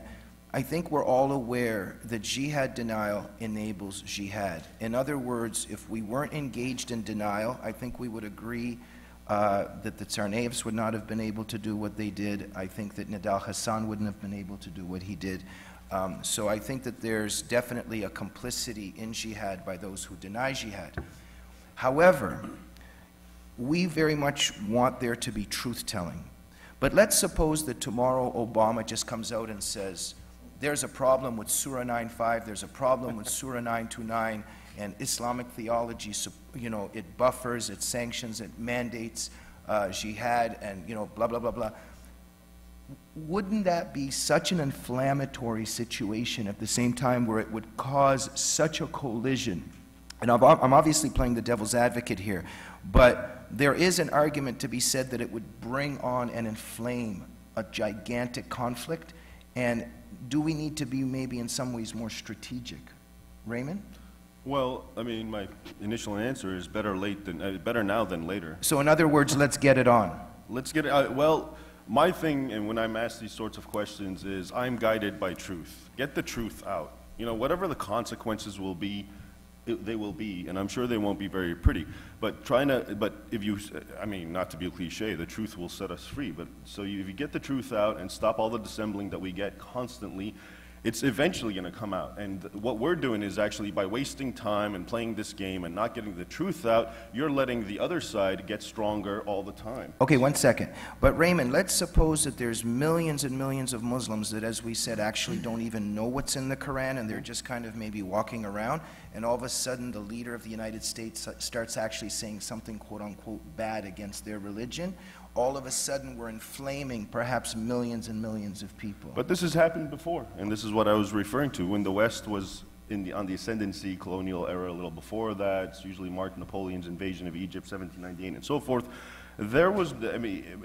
I think we're all aware that jihad denial enables jihad. In other words, if we weren't engaged in denial, I think we would agree that the Tsarnaevs would not have been able to do what they did. I think that Nidal Hassan wouldn't have been able to do what he did. So I think that there's definitely a complicity in jihad by those who deny jihad. However, we very much want there to be truth-telling. But let's suppose that tomorrow Obama just comes out and says, there's a problem with Surah 9.5, there's a problem with Surah 9.29, and Islamic theology, it buffers, it sanctions, it mandates jihad, and, blah, blah, blah, blah. Wouldn't that be such an inflammatory situation at the same time where it would cause such a collision? And I'm obviously playing the devil's advocate here, but there is an argument to be said that it would bring on and inflame a gigantic conflict, and do we need to be maybe in some ways more strategic? Raymond? Well, I mean, my initial answer is better now than later. So in other words, let's get it on. Let's get it, well, my thing, and when I'm asked these sorts of questions, is I'm guided by truth. Get the truth out. Whatever the consequences will be, they will be, and I'm sure they won't be very pretty. But if you, not to be a cliche, the truth will set us free. But so if you get the truth out and stop all the dissembling that we get constantly, it's eventually going to come out. And what we're doing is actually, by wasting time and playing this game and not getting the truth out, you're letting the other side get stronger all the time. Okay, 1 second. But Raymond, let's suppose that there's millions and millions of Muslims that, as we said, actually don't even know what's in the Quran, and they're just kind of maybe walking around, and all of a sudden the leader of the United States starts actually saying something quote-unquote bad against their religion. All of a sudden we're inflaming perhaps millions and millions of people. But this has happened before, and this is what I was referring to. When the West was on the ascendancy, colonial era, a little before that, it's usually marked Napoleon's invasion of Egypt, 1798, and so forth. There was,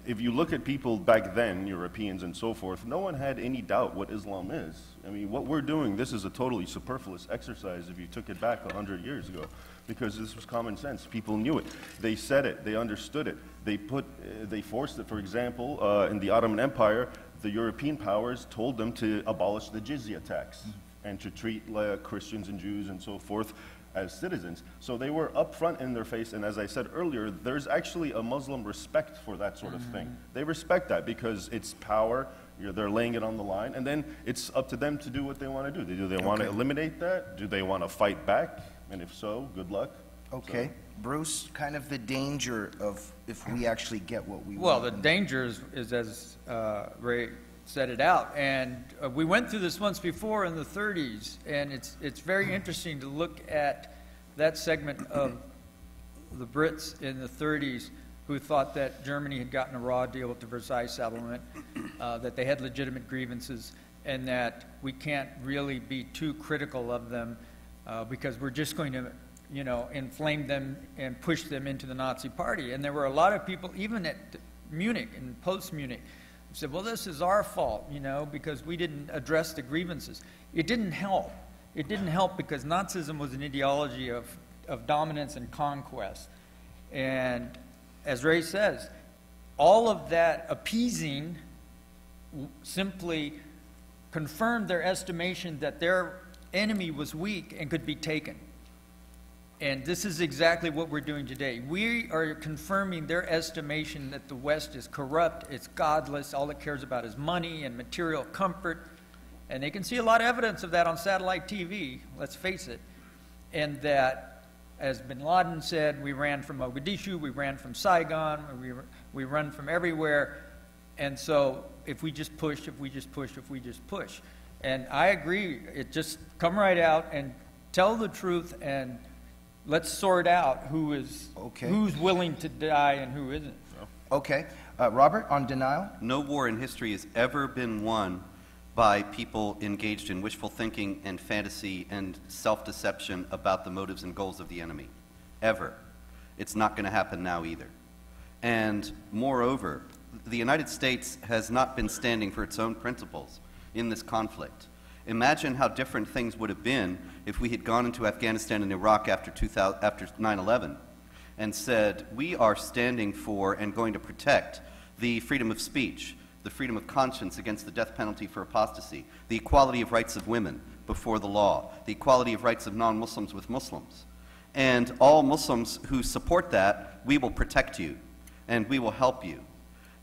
if you look at people back then, Europeans and so forth, no one had any doubt what Islam is. What we're doing, this is a totally superfluous exercise if you took it back 100 years ago, because this was common sense. People knew it. They said it. They understood it. They forced it. For example, in the Ottoman Empire, the European powers told them to abolish the jizya tax and to treat Christians and Jews and so forth as citizens. So they were upfront in their face, and as I said earlier, there's actually a Muslim respect for that sort of thing. They respect that because it's power, they're laying it on the line, and then it's up to them to do what they want to do. Do they want to eliminate that? Do they want to fight back? And if so, good luck. Okay. So. Bruce, kind of the danger of if we actually get what we want. Well, the danger is as Ray set it out, and we went through this once before in the 30s, and it's very interesting to look at that segment of the Brits in the 30s who thought that Germany had gotten a raw deal with the Versailles settlement, that they had legitimate grievances, and that we can't really be too critical of them because we're just going to, you know, inflame them and push them into the Nazi Party. And there were a lot of people, even at Munich and post-Munich, who said, well, this is our fault, you know, because we didn't address the grievances. It didn't help. It didn't help because Nazism was an ideology of dominance and conquest. And as Ray says, all of that appeasing simply confirmed their estimation that their enemy was weak and could be taken. And this is exactly what we're doing today. We are confirming their estimation that the West is corrupt, it's godless, all it cares about is money and material comfort. And they can see a lot of evidence of that on satellite TV, let's face it. And that, as bin Laden said, we ran from Mogadishu, we ran from Saigon, we run from everywhere. And so if we just push, if we just push, if we just push. And I agree, it just come right out and tell the truth, and let's sort out who's willing to die and who isn't. Okay. Robert, on denial? No war in history has ever been won by people engaged in wishful thinking and fantasy and self-deception about the motives and goals of the enemy. Ever. It's not going to happen now either. And moreover, the United States has not been standing for its own principles in this conflict. Imagine how different things would have been if we had gone into Afghanistan and Iraq after 9/11 and said, we are standing for and going to protect the freedom of speech, the freedom of conscience against the death penalty for apostasy, the equality of rights of women before the law, the equality of rights of non-Muslims with Muslims. And all Muslims who support that, we will protect you and we will help you.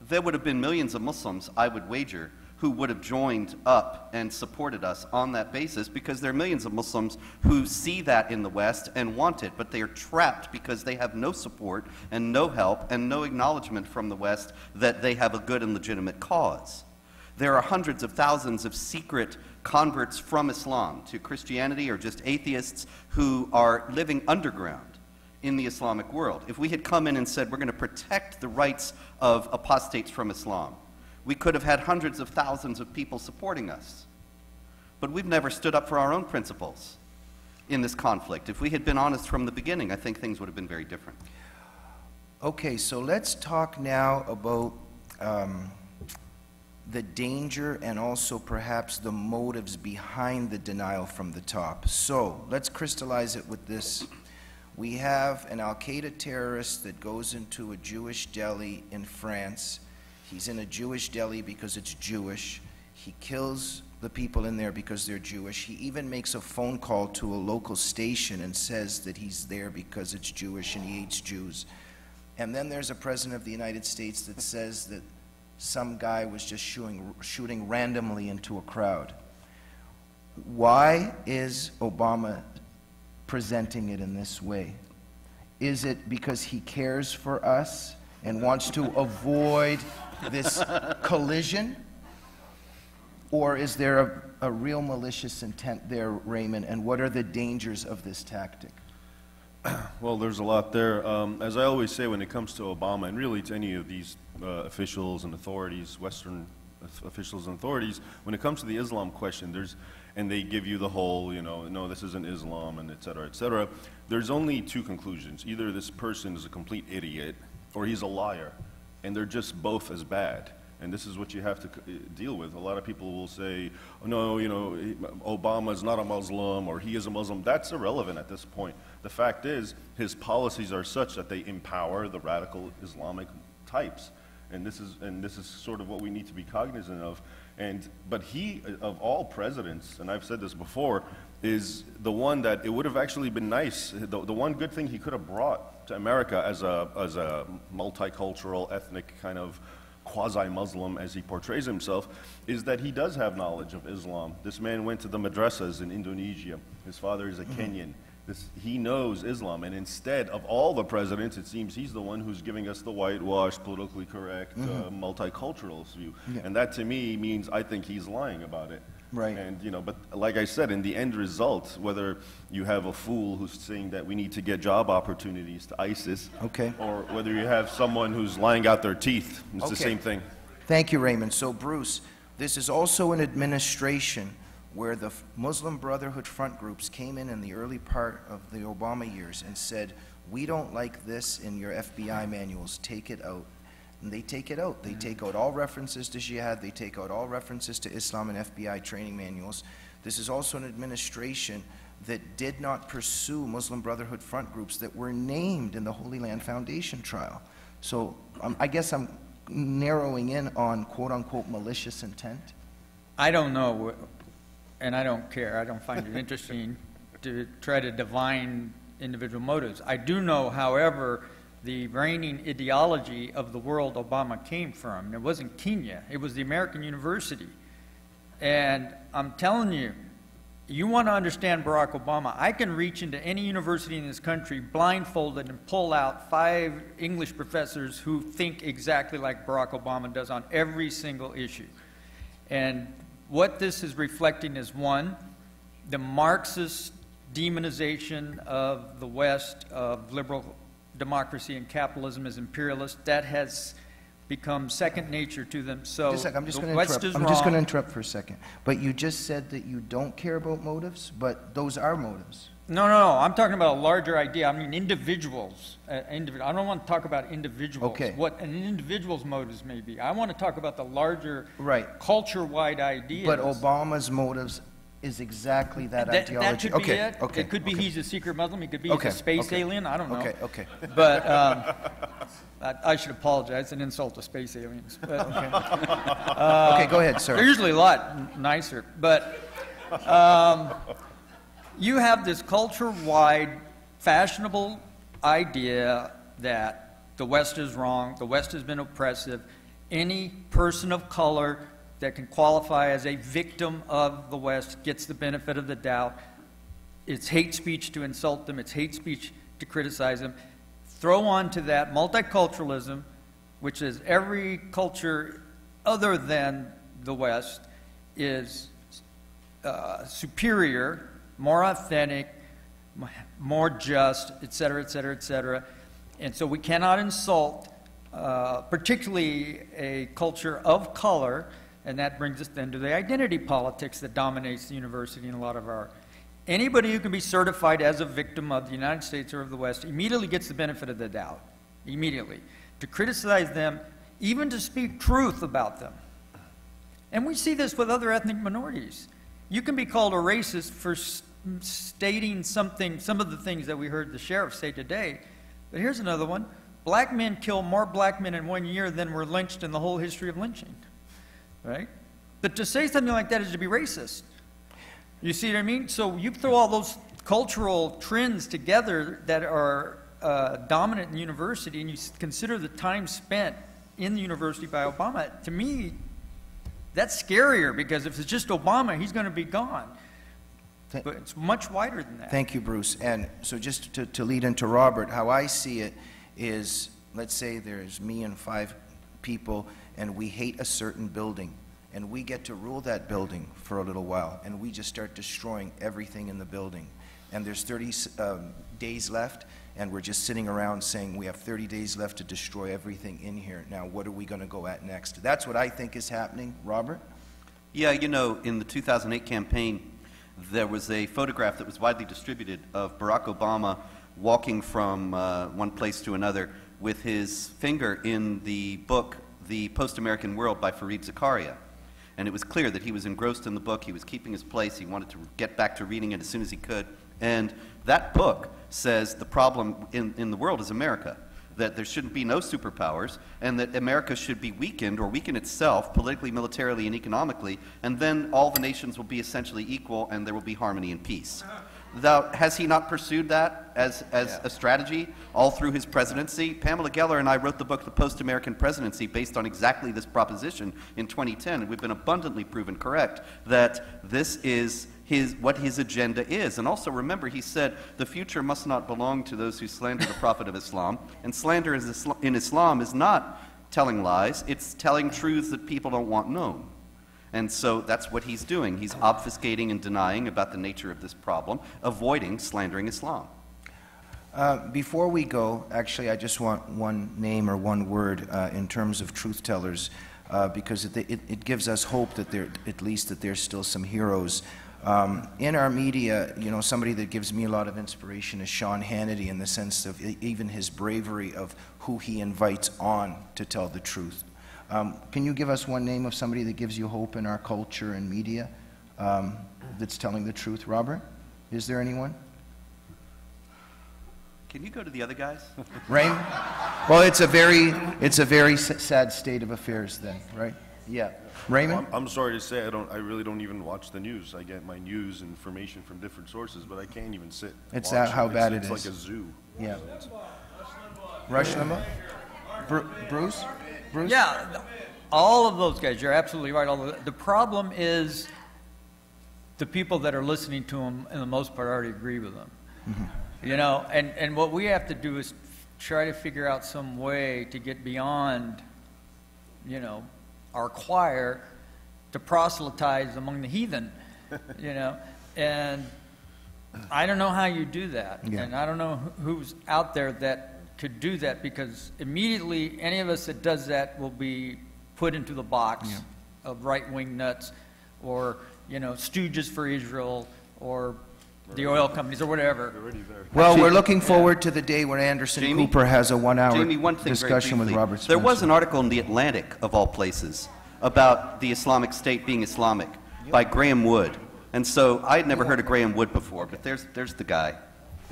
There would have been millions of Muslims, I would wager, who would have joined up and supported us on that basis, because there are millions of Muslims who see that in the West and want it, but they are trapped because they have no support and no help and no acknowledgement from the West that they have a good and legitimate cause. There are hundreds of thousands of secret converts from Islam to Christianity or just atheists who are living underground in the Islamic world. If we had come in and said, we're going to protect the rights of apostates from Islam, we could have had hundreds of thousands of people supporting us. But we've never stood up for our own principles in this conflict. If we had been honest from the beginning, I think things would have been very different. Okay, so let's talk now about the danger and also perhaps the motives behind the denial from the top. So let's crystallize it with this. We have an Al-Qaeda terrorist that goes into a Jewish deli in France. He's in a Jewish deli because it's Jewish. He kills the people in there because they're Jewish. He even makes a phone call to a local station and says that he's there because it's Jewish and he hates Jews. And then there's a president of the United States that says that some guy was just shooting randomly into a crowd. Why is Obama presenting it in this way? Is it because he cares for us and wants to avoid this collision? Or is there a real malicious intent there, Raymond? And what are the dangers of this tactic? Well, there's a lot there. As I always say when it comes to Obama, and really to any of these officials and authorities, Western officials and authorities, when it comes to the Islam question, and they give you the whole, you know, no, this isn't Islam, and et cetera, there's only two conclusions. Either this person is a complete idiot, or he's a liar, and they're just both as bad. And this is what you have to deal with. A lot of people will say, oh, no, you know, Obama's not a Muslim, or he is a Muslim. That's irrelevant at this point. The fact is, his policies are such that they empower the radical Islamic types. And this is sort of what we need to be cognizant of. But he, of all presidents, and I've said this before, is the one that it would have actually been nice, the one good thing he could have brought to America as a multicultural, ethnic kind of quasi-Muslim, as he portrays himself, is that he does have knowledge of Islam. This man went to the madrasas in Indonesia. His father is a Kenyan. He knows Islam, and instead of all the presidents, it seems he's the one who's giving us the whitewashed, politically correct, multiculturalist view. Yeah. And that to me means I think he's lying about it. Right. And, you know, but like I said, in the end result, whether you have a fool who's saying that we need to get job opportunities to ISIS, okay, or whether you have someone who's lying out their teeth, it's the same thing. Thank you, Raymond. So, Bruce, This is also an administration where the Muslim Brotherhood front groups came in the early part of the Obama years and said, we don't like this in your FBI manuals, take it out. And they take it out. They take out all references to Jihad, they take out all references to Islam and FBI training manuals. This is also an administration that did not pursue Muslim Brotherhood front groups that were named in the Holy Land Foundation trial. So I guess I'm narrowing in on quote-unquote malicious intent. I don't know, and I don't care. I don't find it interesting to try to divine individual motives. I do know, however, the reigning ideology of the world Obama came from. It wasn't Kenya. It was the American university. And I'm telling you, you want to understand Barack Obama, I can reach into any university in this country blindfolded and pull out 5 English professors who think exactly like Barack Obama does on every single issue. And what this is reflecting is, one, the Marxist demonization of the West, of liberal democracy and capitalism as imperialist. That has become second nature to them. So Just a sec, I'm just the going West to is interrupt. I'm just going to wrong. interrupt for a second. But you just said that you don't care about motives, but those are motives. No, I'm talking about a larger idea. I mean individuals. I don't want to talk about individuals. Okay. What an individual's motives may be. I want to talk about the larger Right. culture-wide ideas. But Obama's motives is exactly that ideology. That could be it. Okay. It could be okay. he's a secret Muslim. It could be Okay, he's a space okay. alien. I don't know. Okay. But I should apologize. It's an insult to space aliens. But, okay. Okay, go ahead, They're sir. usually a lot nicer. But you have this culture-wide, fashionable idea that the West is wrong, the West has been oppressive. Any person of color that can qualify as a victim of the West gets the benefit of the doubt. It's hate speech to insult them. It's hate speech to criticize them. Throw on to that multiculturalism, which is every culture other than the West is superior, more authentic, more just, et cetera, et cetera, et cetera. And so we cannot insult particularly a culture of color. And that brings us then to the identity politics that dominates the university and a lot of our... Anybody who can be certified as a victim of the United States or of the West immediately gets the benefit of the doubt, immediately. To criticize them, even to speak truth about them. And we see this with other ethnic minorities. You can be called a racist for stating something, some of the things that we heard the sheriff say today. But here's another one. Black men kill more black men in 1 year than were lynched in the whole history of lynching. Right? But to say something like that is to be racist. You see what I mean? So you throw all those cultural trends together that are dominant in the university, and you consider the time spent in the university by Obama. To me, that's scarier, because if it's just Obama, he's going to be gone. But it's much wider than that. Thank you, Bruce. And so just to lead into Robert, how I see it is, let's say there's me and 5 people, and we hate a certain building, and we get to rule that building for a little while, and we just start destroying everything in the building. And there's 30 days left, and we're just sitting around saying we have 30 days left to destroy everything in here. Now, what are we going to go at next? That's what I think is happening. Robert? Yeah, you know, in the 2008 campaign, there was a photograph that was widely distributed of Barack Obama walking from one place to another with his finger in the book, The Post-American World by Fareed Zakaria. And it was clear that he was engrossed in the book, he was keeping his place, he wanted to get back to reading it as soon as he could. And that book says the problem in the world is America, that there shouldn't be no superpowers, and that America should be weakened or weaken itself politically, militarily, and economically, and then all the nations will be essentially equal and there will be harmony and peace. Now, has he not pursued that as a strategy all through his presidency? Pamela Geller and I wrote the book, The Post-American Presidency, based on exactly this proposition in 2010, and we've been abundantly proven correct that this is what his agenda is. And also remember, he said, the future must not belong to those who slander the Prophet of Islam, and slander in Islam is not telling lies, it's telling truths that people don't want known. And so that's what he's doing. He's obfuscating and denying about the nature of this problem, avoiding slandering Islam. Before we go, actually, I just want one name or one word in terms of truth tellers. because it gives us hope that at least that there's still some heroes. In our media, you know, somebody that gives me a lot of inspiration is Sean Hannity, in the sense of even his bravery of who he invites on to tell the truth. Can you give us one name of somebody that gives you hope in our culture and media that's telling the truth, Robert? Is there anyone? Can you go to the other guys? Raymond? Well, it's a very sad state of affairs then, right? Yeah. Raymond? I'm sorry to say, I really don't even watch the news. I get my news information from different sources, but I can't even sit. It's that how bad it is. It's like a zoo. Yeah. Rush Limbaugh? Bruce? Bruce? Yeah, all of those guys, you're absolutely right. The problem is the people that are listening to them, in the most part, already agree with them. Mm-hmm. You know, and what we have to do is try to figure out some way to get beyond, you know, our choir to proselytize among the heathen, you know, and I don't know how you do that. Yeah. And I don't know who's out there that could do that, because immediately any of us that does that will be put into the box of right-wing nuts, or, you know, stooges for Israel, or the oil companies, or whatever. Well, we're looking forward to the day when Anderson Cooper has a one-hour discussion with Robert Spencer. There was an article in The Atlantic, of all places, about the Islamic State being Islamic by Graham Wood. And so I had never heard of Graham Wood before, but there's the guy.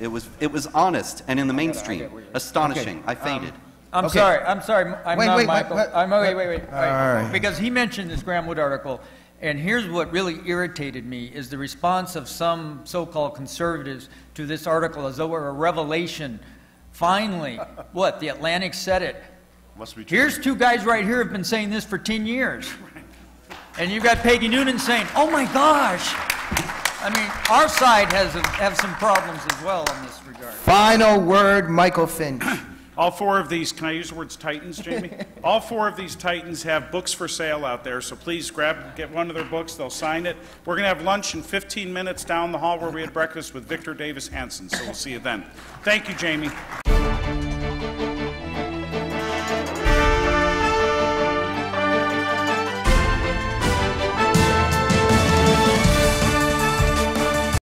It was honest and in the mainstream. Astonishing. I fainted. I'm sorry. I'm not Michael. Wait. All right. Because he mentioned this Graham Wood article. And here's what really irritated me, is the response of some so-called conservatives to this article as though it were a revelation. Finally, what, The Atlantic said it. Must be true. Here's two guys right here who have been saying this for 10 years. And you've got Peggy Noonan saying, oh my gosh. I mean, our side have some problems as well in this regard. Final word, Michael Finch. All four of these, can I use the words titans, Jamie? All four of these titans have books for sale out there, so please get one of their books. They'll sign it. We're going to have lunch in 15 minutes down the hall where we had breakfast with Victor Davis Hanson, so we'll see you then. Thank you, Jamie.